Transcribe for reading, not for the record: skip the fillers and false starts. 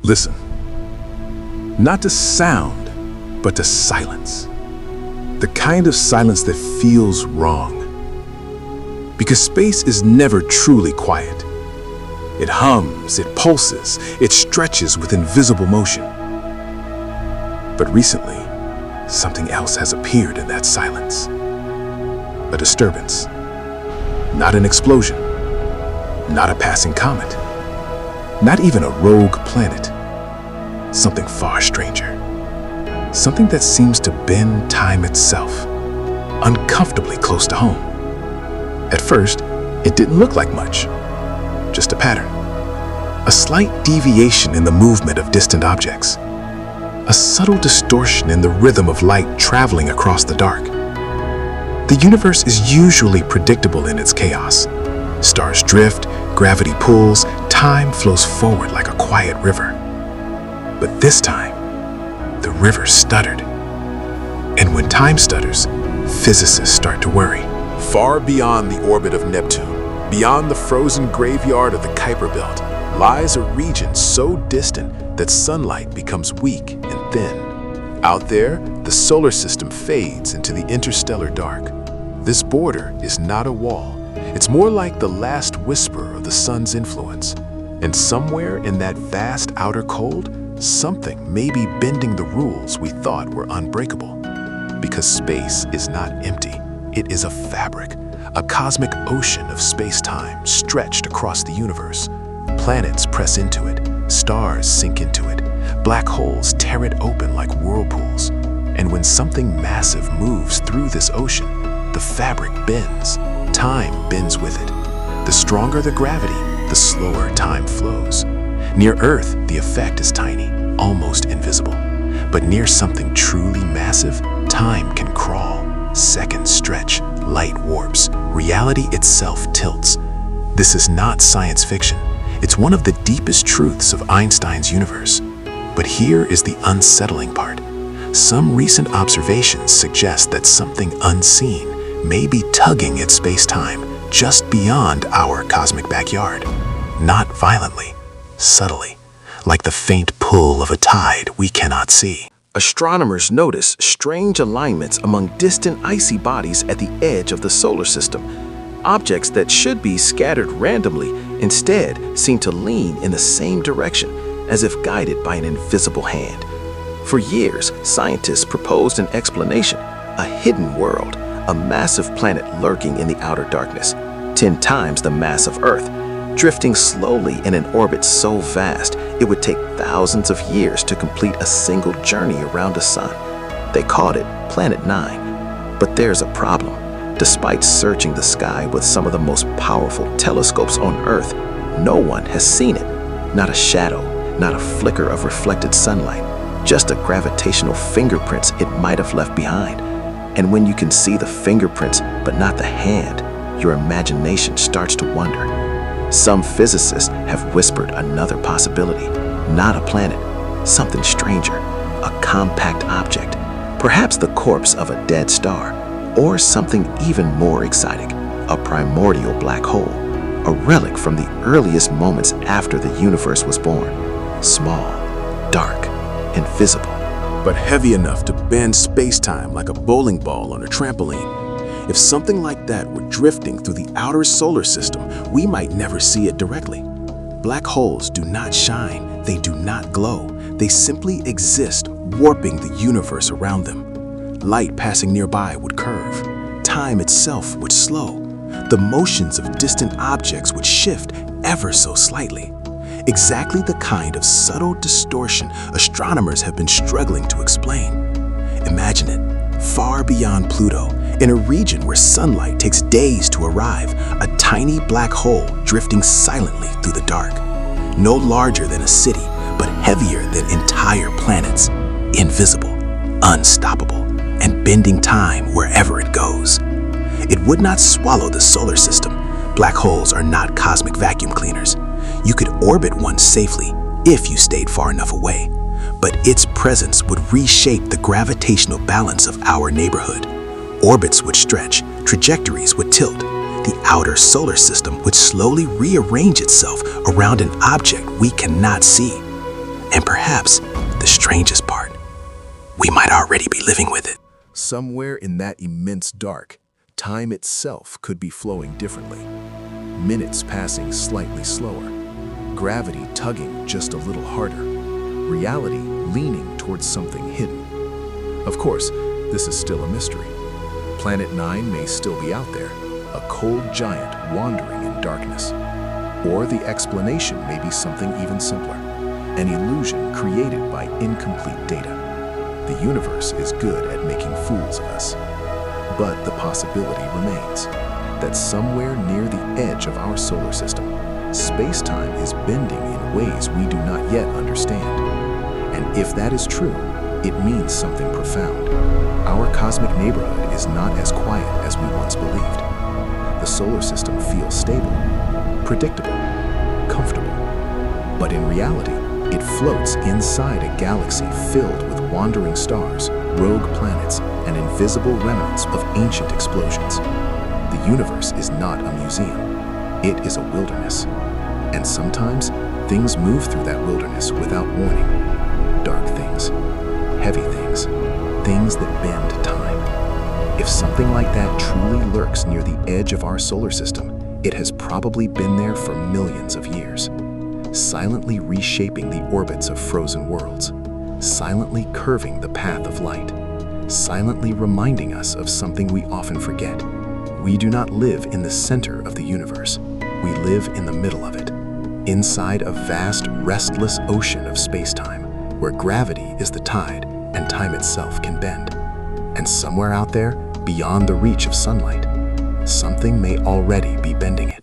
Listen, not to sound, but to silence. The kind of silence that feels wrong. Because space is never truly quiet. It hums, it pulses, it stretches with invisible motion. But recently, something else has appeared in that silence. A disturbance. Not an explosion. Not a passing comet. Not even a rogue planet. Something far stranger. Something that seems to bend time itself, uncomfortably close to home. At first, it didn't look like much, just a pattern. A slight deviation in the movement of distant objects. A subtle distortion in the rhythm of light traveling across the dark. The universe is usually predictable in its chaos. Stars drift, gravity pulls, time flows forward like a quiet river. But this time, the river stuttered. And when time stutters, physicists start to worry. Far beyond the orbit of Neptune, beyond the frozen graveyard of the Kuiper Belt, lies a region so distant that sunlight becomes weak and thin. Out there, the solar system fades into the interstellar dark. This border is not a wall. It's more like the last whisper of the sun's influence. And somewhere in that vast outer cold, something may be bending the rules we thought were unbreakable. Because space is not empty. It is a fabric, a cosmic ocean of space-time stretched across the universe. Planets press into it, stars sink into it, black holes tear it open like whirlpools. And when something massive moves through this ocean, the fabric bends. Time bends with it. The stronger the gravity, the slower time flows. Near Earth, the effect is tiny, almost invisible. But near something truly massive, time can crawl. Seconds stretch, light warps, reality itself tilts. This is not science fiction. It's one of the deepest truths of Einstein's universe. But here is the unsettling part. Some recent observations suggest that something unseen may be tugging at space-time just beyond our cosmic backyard. Not violently, subtly, like the faint pull of a tide we cannot see. Astronomers notice strange alignments among distant icy bodies at the edge of the solar system. Objects that should be scattered randomly instead seem to lean in the same direction, as if guided by an invisible hand. For years, scientists proposed an explanation, a hidden world, a massive planet lurking in the outer darkness, 10 times the mass of Earth, drifting slowly in an orbit so vast it would take thousands of years to complete a single journey around the sun. They called it Planet 9. But there's a problem. Despite searching the sky with some of the most powerful telescopes on Earth, no one has seen it. Not a shadow, not a flicker of reflected sunlight, just a gravitational fingerprints it might have left behind. And when you can see the fingerprints but not the hand, your imagination starts to wonder. Some physicists have whispered another possibility. Not a planet, something stranger, a compact object, perhaps the corpse of a dead star, or something even more exciting, a primordial black hole, a relic from the earliest moments after the universe was born. Small, dark, invisible, but heavy enough to bend space-time like a bowling ball on a trampoline. If something like that were drifting through the outer solar system, we might never see it directly. Black holes do not shine, they do not glow. They simply exist, warping the universe around them. Light passing nearby would curve. Time itself would slow. The motions of distant objects would shift ever so slightly. Exactly the kind of subtle distortion astronomers have been struggling to explain. Imagine it, far beyond Pluto, in a region where sunlight takes days to arrive, a tiny black hole drifting silently through the dark. No larger than a city, but heavier than entire planets. Invisible, unstoppable, and bending time wherever it goes. It would not swallow the solar system. Black holes are not cosmic vacuum cleaners. You could orbit one safely if you stayed far enough away, but its presence would reshape the gravitational balance of our neighborhood. Orbits would stretch, trajectories would tilt. The outer solar system would slowly rearrange itself around an object we cannot see. And perhaps the strangest part, we might already be living with it. Somewhere in that immense dark, time itself could be flowing differently. Minutes passing slightly slower, gravity tugging just a little harder, reality leaning towards something hidden. Of course, this is still a mystery. Planet 9 may still be out there, a cold giant wandering in darkness. Or the explanation may be something even simpler, an illusion created by incomplete data. The universe is good at making fools of us. But the possibility remains that somewhere near the edge of our solar system, space-time is bending in ways we do not yet understand. And if that is true, it means something profound. Our cosmic neighborhood is not as quiet as we once believed. The solar system feels stable, predictable, comfortable. But in reality, it floats inside a galaxy filled with wandering stars, rogue planets, and invisible remnants of ancient explosions. The universe is not a museum. It is a wilderness. And sometimes, things move through that wilderness without warning. Dark things, heavy things, things that bend time. If something like that truly lurks near the edge of our solar system, it has probably been there for millions of years, silently reshaping the orbits of frozen worlds, silently curving the path of light, silently reminding us of something we often forget. We do not live in the center of the universe. We live in the middle of it, inside a vast, restless ocean of space-time, where gravity is the tide and time itself can bend. And somewhere out there, beyond the reach of sunlight, something may already be bending it.